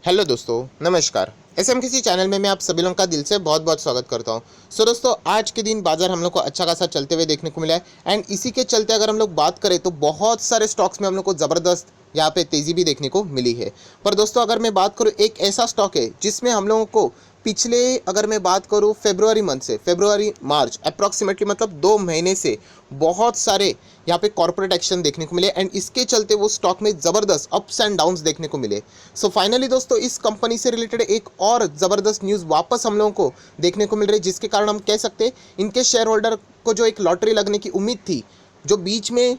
Hello दोस्तों, नमस्कार। SMKC channel में मैं आप सभी लोगों का दिल से बहुत बहुत स्वागत करता हूं। दोस्तों, आज के दिन बाजार हम लोग को अच्छा खासा चलते हुए देखने को मिला है एंड इसी के चलते अगर हम लोग बात करें तो बहुत सारे स्टॉक्स में हम लोग को ज़बरदस्त यहाँ पे तेज़ी भी देखने को मिली है। पर दोस्तों, अगर मैं बात करूँ, एक ऐसा स्टॉक है जिसमें हम लोगों को पिछले, अगर मैं बात करूँ फरवरी मंथ से, फरवरी मार्च अप्रॉक्सीमेटली मतलब 2 महीने से बहुत सारे यहाँ पे कॉर्पोरेट एक्शन देखने को मिले एंड इसके चलते वो स्टॉक में ज़बरदस्त अप्स एंड डाउन्स देखने को मिले। फाइनली दोस्तों, इस कंपनी से रिलेटेड एक और ज़बरदस्त न्यूज़ वापस हम लोगों को देखने को मिल रही है, जिसके कारण हम कह सकते हैं इनके शेयर होल्डर को जो एक लॉटरी लगने की उम्मीद थी, जो बीच में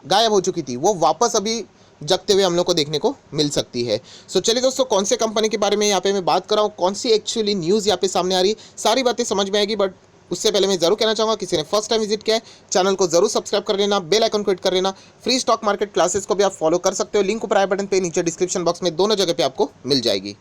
गायब हो चुकी थी, वो वापस अभी जगते हुए हम लोग को देखने को मिल सकती है। चलिए दोस्तों, कौन से कंपनी के बारे में यहाँ पे मैं बात कर रहा हूँ, कौन सी एक्चुअली न्यूज़ यहाँ पे सामने आ रही है, सारी बातें समझ में आएगी। बट उससे पहले मैं जरूर कहना चाहूँगा, किसी ने फर्स्ट टाइम विजिट किया है चैनल को जरूर सब्सक्राइब कर लेना, बेल आइकन को हिट कर लेना। फ्री स्टॉक मार्केट क्लासेस को भी आप फॉलो कर सकते हो, लिंक ऊपर आई बटन पे, नीचे डिस्क्रिप्शन बॉक्स में, दोनों जगह पे आपको मिल जाएगी।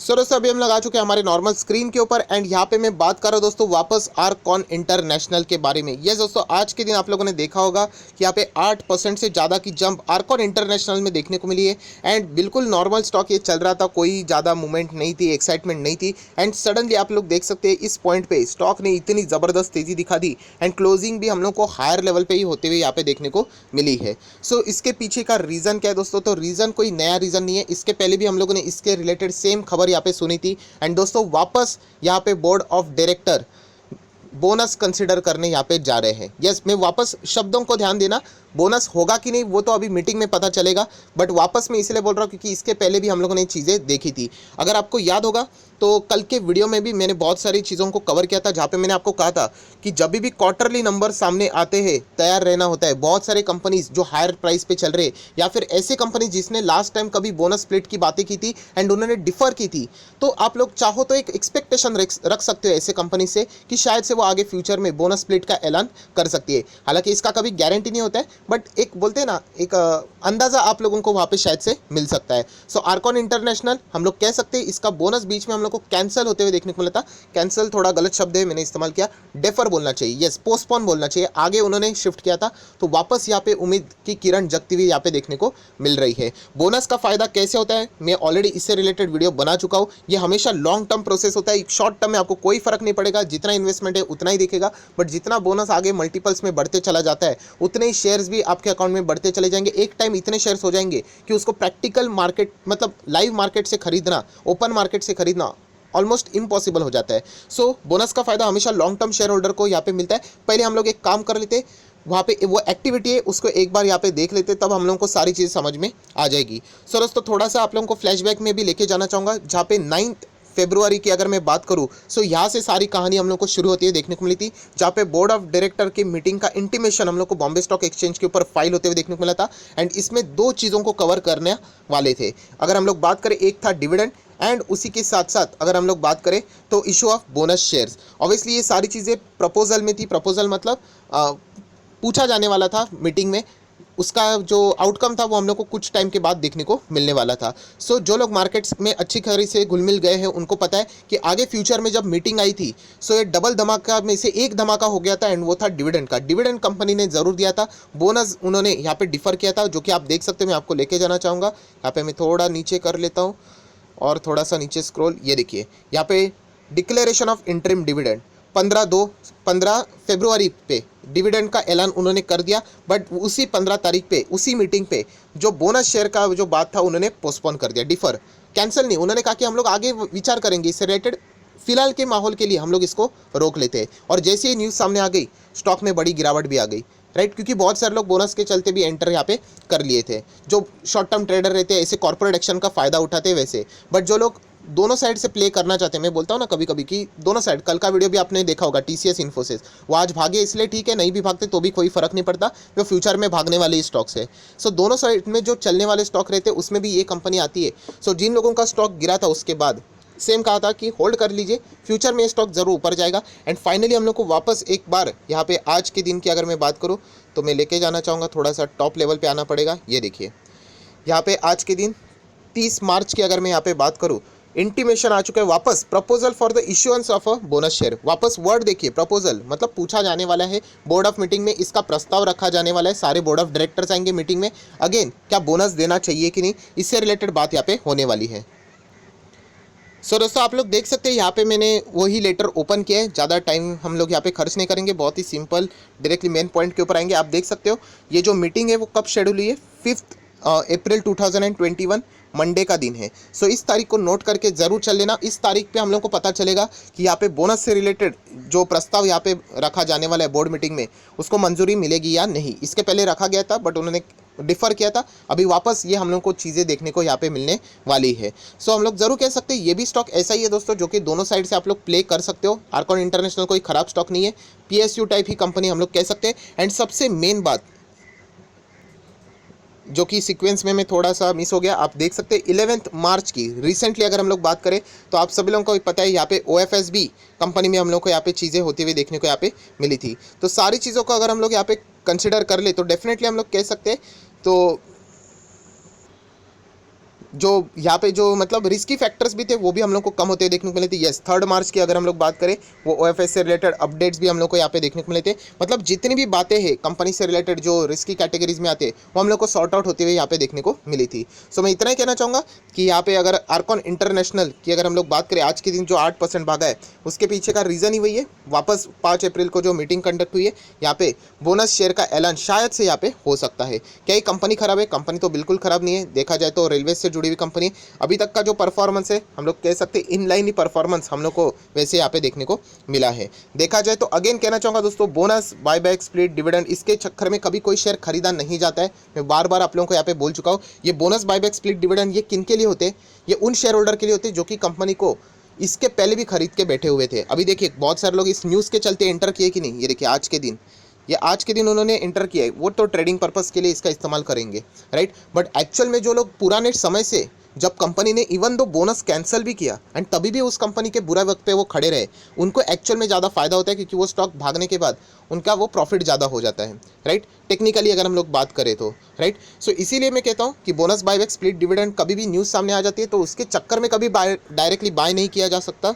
दोस्तों, अभी हम लगा चुके हैं हमारे नॉर्मल स्क्रीन के ऊपर एंड यहाँ पे मैं बात कर रहा हूँ दोस्तों वापस आरकॉन इंटरनेशनल के बारे में। यस दोस्तों, आज के दिन आप लोगों ने देखा होगा कि यहाँ पे 8% से ज़्यादा की जंप आरकॉन इंटरनेशनल में देखने को मिली है एंड बिल्कुल नॉर्मल स्टॉक ये चल रहा था, कोई ज़्यादा मूवमेंट नहीं थी, एक्साइटमेंट नहीं थी एंड सडनली आप लोग देख सकते हैं इस पॉइंट पर स्टॉक ने इतनी ज़बरदस्त तेज़ी दिखा दी एंड क्लोजिंग भी हम लोग को हायर लेवल पर ही होते हुए यहाँ पे देखने को मिली है। इसके पीछे का रीज़न क्या है दोस्तों? तो रीज़न कोई नया रीज़न नहीं है, इसके पहले भी हम लोगों ने इसके रिलेटेड सेम खबर यहाँ पे सुनी थी एंड दोस्तों वापस यहाँ पे board of director bonus consider करने यहाँ पे जा रहे हैं। यस, मैं वापस शब्दों को ध्यान देना, बोनस होगा कि नहीं वो तो अभी मीटिंग में पता चलेगा, बट वापस मैं इसलिए बोल रहा हूँ क्योंकि इसके पहले भी हम लोगों ने चीज़ें देखी थी। अगर आपको याद होगा तो कल के वीडियो में भी मैंने बहुत सारी चीज़ों को कवर किया था, जहाँ पे मैंने आपको कहा था कि जब भी क्वार्टरली नंबर सामने आते हैं तैयार रहना होता है। बहुत सारे कंपनीज जो हायर प्राइस पे चल रहे या फिर ऐसे कंपनीज जिसने लास्ट टाइम कभी बोनस स्प्लिट की बातें की थी एंड उन्होंने डिफर की थी, तो आप लोग चाहो तो एक एक्सपेक्टेशन रख सकते हो ऐसे कंपनी से कि शायद से वो आगे फ्यूचर में बोनस स्प्लिट का ऐलान कर सकती है। हालांकि इसका कभी गारंटी नहीं होता है, बट एक बोलते हैं ना, एक अंदाज़ा आप लोगों को वहाँ पे शायद से मिल सकता है। आरकॉन इंटरनेशनल हम लोग कह सकते हैं इसका बोनस बीच में हम लोग को कैंसिल होते हुए देखने को मिला था। कैंसिल थोड़ा गलत शब्द है, मैंने इस्तेमाल किया, डेफर बोलना चाहिए, यस पोस्टपोन बोलना चाहिए। आगे उन्होंने शिफ्ट किया था, तो वापस यहाँ पे उम्मीद की किरण जगती हुई यहाँ पे देखने को मिल रही है। बोनस का फायदा कैसे होता है, मैं ऑलरेडी इससे रिलेटेड वीडियो बना चुका हूँ। ये हमेशा लॉन्ग टर्म प्रोसेस होता है, शॉर्ट टर्म में आपको कोई फर्क नहीं पड़ेगा, जितना इन्वेस्टमेंट है उतना ही दिखेगा, बट जितना बोनस आगे मल्टीपल्स में बढ़ते चला जाता है उतने ही शेयर्स भी आपके अकाउंट में बढ़ते चले जाएंगे। एक टाइम इतने शेयर्स हो जाएंगे कि उसको प्रैक्टिकल मार्केट मतलब लाइव मार्केट से खरीदना, ओपन मार्केट से खरीदना ऑलमोस्ट इम्पॉसिबल हो जाता है। बोनस का फायदा हमेशा लॉन्ग टर्म शेयर होल्डर को यहाँ पे मिलता है। पहले हम लोग एक काम कर लेते, वहाँ पे वो एक्टिविटी है उसको एक बार यहाँ पे देख लेते, तब हम लोगों को सारी चीज़ समझ में आ जाएगी। दोस्तों, थोड़ा सा आप लोगों को फ्लैशबैक में भी लेके जाना चाहूँगा, जहाँ पे 9 फरवरी की अगर मैं बात करूँ, यहाँ से सारी कहानी हम लोग को शुरू होती है देखने को मिली थी, जहाँ पे बोर्ड ऑफ डायरेक्टर की मीटिंग का इंटीमेशन हम लोग को बॉम्बे स्टॉक एक्सचेंज के ऊपर फाइल होते हुए देखने को मिला था एंड इसमें 2 चीज़ों को कवर करने वाले थे। अगर हम लोग बात करें, एक था डिविडेंड एंड उसी के साथ साथ अगर हम लोग बात करें तो issue of bonus shares. Obviously ये सारी चीज़ें प्रपोजल में थी, प्रपोजल मतलब पूछा जाने वाला था मीटिंग में, उसका जो आउटकम था वो हम लोग को कुछ टाइम के बाद देखने को मिलने वाला था। जो लोग मार्केट्स में अच्छी खरी से घुल मिल गए हैं उनको पता है कि आगे फ्यूचर में जब मीटिंग आई थी, ये डबल धमाका में से एक धमाका हो गया था एंड वो था डिविडेंड का। डिविडेंड कंपनी ने ज़रूर दिया था, बोनस उन्होंने यहाँ पे डिफर किया था, जो कि आप देख सकते हैं। मैं आपको लेके जाना चाहूँगा, यहाँ पे मैं थोड़ा नीचे कर लेता हूँ और थोड़ा सा नीचे स्क्रॉल, ये देखिए यहाँ पे डिक्लेरेशन ऑफ इंटरिम डिविडेंड 15 फरवरी पे डिविडेंड का ऐलान उन्होंने कर दिया, बट उसी 15 तारीख पे उसी मीटिंग पे जो बोनस शेयर का जो बात था उन्होंने पोस्टपोन कर दिया, डिफर, कैंसिल नहीं। उन्होंने कहा कि हम लोग आगे विचार करेंगे इससे रिलेटेड, फिलहाल के माहौल के लिए हम लोग इसको रोक लेते हैं। और जैसे ही न्यूज़ सामने आ गई, स्टॉक में बड़ी गिरावट भी आ गई, राइट, क्योंकि बहुत सारे लोग बोनस के चलते भी एंटर यहाँ पे कर लिए थे। जो शॉर्ट टर्म ट्रेडर रहते हैं ऐसे कॉर्पोरेट एक्शन का फ़ायदा उठाते हैं वैसे, बट जो लोग दोनों साइड से प्ले करना चाहते हैं, मैं बोलता हूँ ना कभी कभी कि दोनों साइड, कल का वीडियो भी आपने देखा होगा, टीसीएस इन्फोसिस, वो आज भागे इसलिए ठीक है, नहीं भी भागते तो भी कोई फर्क नहीं पड़ता, वो फ्यूचर में भागने वाले स्टॉक्स है। दोनों साइड में जो चलने वाले स्टॉक रहते हैं उसमें भी ये कंपनी आती है। जिन लोगों का स्टॉक गिरा था उसके बाद सेम कहा था कि होल्ड कर लीजिए, फ्यूचर में स्टॉक ज़रूर ऊपर जाएगा एंड फाइनली हम लोग को वापस एक बार यहाँ पे आज के दिन की अगर मैं बात करूँ तो मैं लेके जाना चाहूँगा, थोड़ा सा टॉप लेवल पे आना पड़ेगा। ये देखिए यहाँ पे आज के दिन 30 मार्च की अगर मैं यहाँ पे बात करूँ इंटीमेशन आ चुका है वापस, proposal for the issuance of a bonus share. वापस वर्ड देखिए, प्रपोजल मतलब पूछा जाने वाला है बोर्ड ऑफ मीटिंग में, इसका प्रस्ताव रखा जाने वाला है, सारे बोर्ड ऑफ डायरेक्टर्स आएंगे मीटिंग में। अगेन क्या बोनस देना चाहिए कि नहीं, इससे रिलेटेड बात यहाँ पे होने वाली है। सो दोस्तों आप लोग देख सकते हैं यहाँ पे मैंने वही लेटर ओपन किया है, ज़्यादा टाइम हम लोग यहाँ पे खर्च नहीं करेंगे, बहुत ही सिंपल डायरेक्टली मेन पॉइंट के ऊपर आएंगे। आप देख सकते हो ये जो मीटिंग है वो कब शेड्यूल हुई है, 5 अप्रैल 2021 मंडे का दिन है। सो इस तारीख को नोट करके ज़रूर चल लेना। इस तारीख पे हम लोग को पता चलेगा कि यहाँ पे बोनस से रिलेटेड जो प्रस्ताव यहाँ पे रखा जाने वाला है बोर्ड मीटिंग में, उसको मंजूरी मिलेगी या नहीं। इसके पहले रखा गया था बट उन्होंने डिफ़र किया था, अभी वापस ये हम लोग को चीज़ें देखने को यहाँ पे मिलने वाली है। सो हम लोग ज़रूर कह सकते हैं ये भी स्टॉक ऐसा ही है दोस्तों जो कि दोनों साइड से आप लोग प्ले कर सकते हो। आर्कॉन इंटरनेशनल कोई ख़राब स्टॉक नहीं है, PSU टाइप ही कंपनी हम लोग कह सकते हैं। एंड सबसे मेन बात जो कि सीक्वेंस में मैं थोड़ा सा मिस हो गया, आप देख सकते हैं 11 मार्च की रिसेंटली अगर हम लोग बात करें तो आप सभी लोगों को पता है यहाँ पे OFSB कंपनी में हम लोग को यहाँ पे चीज़ें होती हुई देखने को यहाँ पे मिली थी। तो सारी चीज़ों को अगर हम लोग यहाँ पे कंसिडर कर ले तो डेफिनेटली हम लोग कह सकते हैं तो जो यहाँ पे जो मतलब रिस्की फैक्टर्स भी थे वो भी हम लोग को कम होते देखने को मिले थे। यस 3 मार्च की अगर हम लोग बात करें वो OFS से रिलेटेड अपडेट्स भी हम लोग को यहाँ पे देखने को मिले थे। मतलब जितनी भी बातें हैं कंपनी से रिलेटेड जो रिस्की कैटेगरीज में आते हैं वो हम लोग को सॉर्ट आउट होते हुए यहाँ पे देखने को मिली थी। सो मैं इतना ही कहना चाहूँगा कि यहाँ पे अगर आर्कॉन इंटरनेशनल की अगर हम लोग बात करें आज के दिन जो 8% भागा है उसके पीछे का रीज़न ही वही है, वापस 5 अप्रैल को जो मीटिंग कंडक्ट हुई है यहाँ पे बोनस शेयर का ऐलान शायद से यहाँ पे हो सकता है। क्या ये कंपनी खराब है? कंपनी तो बिल्कुल खराब नहीं है, देखा जाए तो रेलवे से जुड़ी हुई कंपनी। अभी तक का जो परफॉर्मेंस है हम लोग कह सकते हैं इन लाइन ही परफॉर्मेंस हम लोग को वैसे यहाँ पे देखने को मिला है। देखा जाए तो अगेन कहना चाहूँगा दोस्तों, बोनस बायबैक स्प्लिट डिविडेंड इसके चक्कर में कभी कोई शेयर खरीदा नहीं जाता है। मैं बार बार आप लोगों को यहाँ पे बोल चुका हूँ, ये बोनस बायबैक स्प्लिट डिविडेंड ये किन के लिए होते हैं? ये उन शेयर होल्डर के लिए होते हैं जो कि कंपनी को इसके पहले भी खरीद के बैठे हुए थे। अभी देखिए बहुत सारे लोग इस न्यूज़ के चलते एंटर किए कि नहीं, ये देखिए आज के दिन, ये आज के दिन उन्होंने इंटर किया है, वो तो ट्रेडिंग पर्पस के लिए इसका इस्तेमाल करेंगे, राइट। बट एक्चुअल में जो लोग पुराने समय से जब कंपनी ने इवन दो बोनस कैंसिल भी किया एंड तभी भी उस कंपनी के बुरा वक्त पे वो खड़े रहे, उनको एक्चुअल में ज़्यादा फायदा होता है क्योंकि वो स्टॉक भागने के बाद उनका वो प्रॉफिट ज़्यादा हो जाता है, राइट। टेक्निकली अगर हम लोग बात करें तो, राइट। सो इसीलिए मैं कहता हूँ कि बोनस बायबैक स्प्लिट डिविडेंड कभी भी न्यूज़ सामने आ जाती है तो उसके चक्कर में कभी डायरेक्टली बाय नहीं किया जा सकता।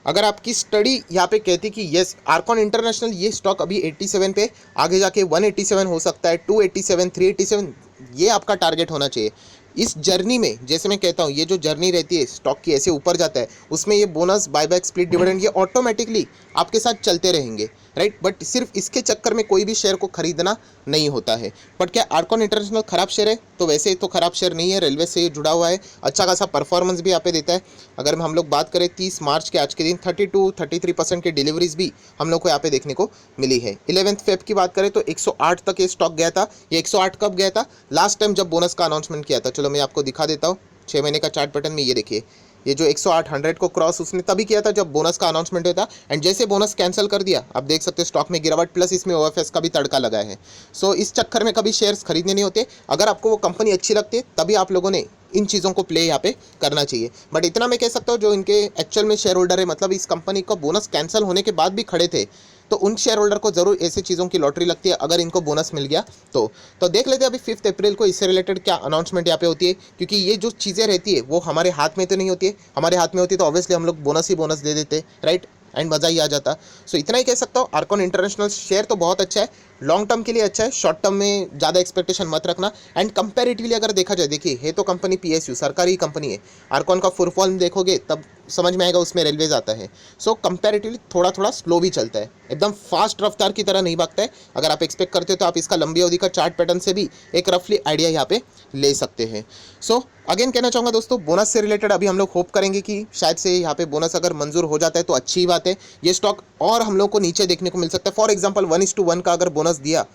अगर आपकी स्टडी यहाँ पे कहती कि यस आर्कॉन इंटरनेशनल ये स्टॉक अभी 87 पे, आगे जाके 187 हो सकता है, 287, 387, ये आपका टारगेट होना चाहिए। इस जर्नी में जैसे मैं कहता हूँ ये जो जर्नी रहती है स्टॉक की ऐसे ऊपर जाता है उसमें ये बोनस बायबैक स्प्लिट डिविडेंड ये ऑटोमेटिकली आपके साथ चलते रहेंगे, राइट। बट सिर्फ इसके चक्कर में कोई भी शेयर को खरीदना नहीं होता है। बट क्या आर्कॉन इंटरनेशनल खराब शेयर है? तो वैसे तो खराब शेयर नहीं है, रेलवे से जुड़ा हुआ है, अच्छा खासा परफॉर्मेंस भी यहाँ पे देता है। अगर हम लोग बात करें 30 मार्च के आज के दिन 32-33% की डिलीवरीज भी हम लोग को यहाँ पे देखने को मिली है। 11 फेब की बात करें तो 108 तक ये स्टॉक गया था। ये 108 कब गया था? लास्ट टाइम जब बोनस का अनाउंसमेंट किया था। चलो मैं आपको दिखा देता हूँ 6 महीने का चार्ट पैटर्न में। ये देखिए ये जो 108 100 को क्रॉस उसने तभी किया था जब बोनस का अनाउंसमेंट हुआ था एंड जैसे बोनस कैंसिल कर दिया आप देख सकते हैं स्टॉक में गिरावट, प्लस इसमें OFS का भी तड़का लगा है। सो इस चक्कर में कभी शेयर्स खरीदने नहीं होते। अगर आपको वो कंपनी अच्छी लगती है तभी आप लोगों ने इन चीज़ों को प्ले यहाँ पे करना चाहिए। बट इतना मैं कह सकता हूँ जो इनके एक्चुअल में शेयर होल्डर है, मतलब इस कंपनी का बोनस कैंसिल होने के बाद भी खड़े थे, तो उन शेयर होल्डर को ज़रूर ऐसी चीज़ों की लॉटरी लगती है अगर इनको बोनस मिल गया तो देख लेते हैं अभी 5 अप्रैल को इससे रिलेटेड क्या अनाउंसमेंट यहाँ पे होती है। क्योंकि ये जो चीज़ें रहती है वो हमारे हाथ में तो नहीं होती है, हमारे हाथ में होती है तो ऑब्वियसली हम लोग बोनस ही बोनस दे देते, राइट, एंड मज़ा ही आ जाता। सो इतना ही कह सकता हूँ, आर्कॉन इंटरनेशनल शेयर तो बहुत अच्छा है, लॉन्ग टर्म के लिए अच्छा है, शॉर्ट टर्म में ज़्यादा एक्सपेक्टेशन मत रखना। एंड कंपैरेटिवली अगर देखा जाए, देखिए है तो कंपनी PSU सरकारी कंपनी है, आर्कॉन का फुल फॉर्म देखोगे तब समझ में आएगा उसमें रेलवेज आता है। सो कंपैरेटिवली थोड़ा थोड़ा स्लो भी चलता है, एकदम फास्ट रफ्तार की तरह नहीं भागता है। अगर आप एक्सपेक्ट करते हो तो आप इसका लंबी अवधि का चार्ट पैटर्न से भी एक रफली आइडिया यहाँ पे ले सकते हैं। सो अगेन कहना चाहूँगा दोस्तों, बोनस से रिलेटेड अभी हम लोग होप करेंगे कि शायद से यहाँ पे बोनस अगर मंजूर हो जाता है तो अच्छी बात है, ये स्टॉक और हम लोग को नीचे देखने को मिल सकता है। फॉर एग्जाम्पल 1:1 का अगर बोनस दिया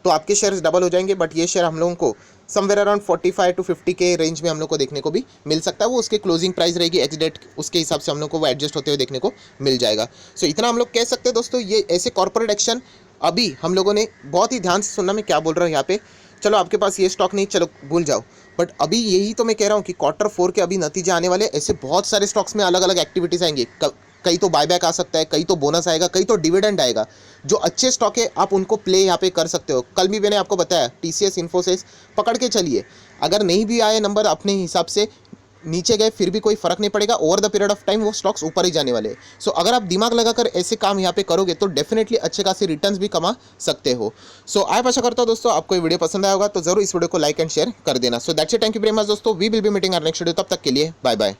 तो आपके शेयर्स डबल हो जाएंगे, बट ये शेयर हम लोगों को समवेयर अराउंड 45 to 50 के रेंज में हम लोग को देखने को भी मिल सकता है। वो उसकी क्लोजिंग प्राइस रहेगी एक्स डेट, उसके हिसाब से हम लोग को वो एडजस्ट होते हुए देखने को मिल जाएगा। सो इतना हम लोग कह सकते हैं दोस्तों, ये ऐसे कॉर्पोरेट एक्शन अभी हम लोगों ने बहुत ही ध्यान से सुनना, मैं क्या बोल रहा हूँ यहाँ पे। चलो आपके पास ये स्टॉक नहीं, चलो भूल जाओ, बट अभी यही तो मैं कह रहा हूँ कि Q4 के अभी नतीजे आने वाले, ऐसे बहुत सारे स्टॉक्स में अलग अलग एक्टिविटीज़ आएंगी। कहीं तो बायबैक आ सकता है, कहीं तो बोनस आएगा, कहीं तो डिविडेंड आएगा। जो अच्छे स्टॉक है आप उनको प्ले यहाँ पे कर सकते हो। कल भी मैंने आपको बताया TCS इन्फोसिस पकड़ के चलिए, अगर नहीं भी आए नंबर अपने हिसाब से नीचे गए फिर भी कोई फर्क नहीं पड़ेगा, over the period of time वो स्टॉक्स ऊपर ही जाने वाले हैं। सो अगर आप दिमाग लगाकर ऐसे काम यहाँ पे करोगे तो डेफिनेटली अच्छे खासी रिटर्न्स भी कमा सकते हो। सो आप आशा करता हूँ दोस्तों आपको ये वीडियो पसंद आया होगा, तो जरूर इस वीडियो को लाइक एंड शेयर कर देना। So that's it, thank you very much दोस्तों, we will be meeting our next video, तब तक के लिए बाय बाय।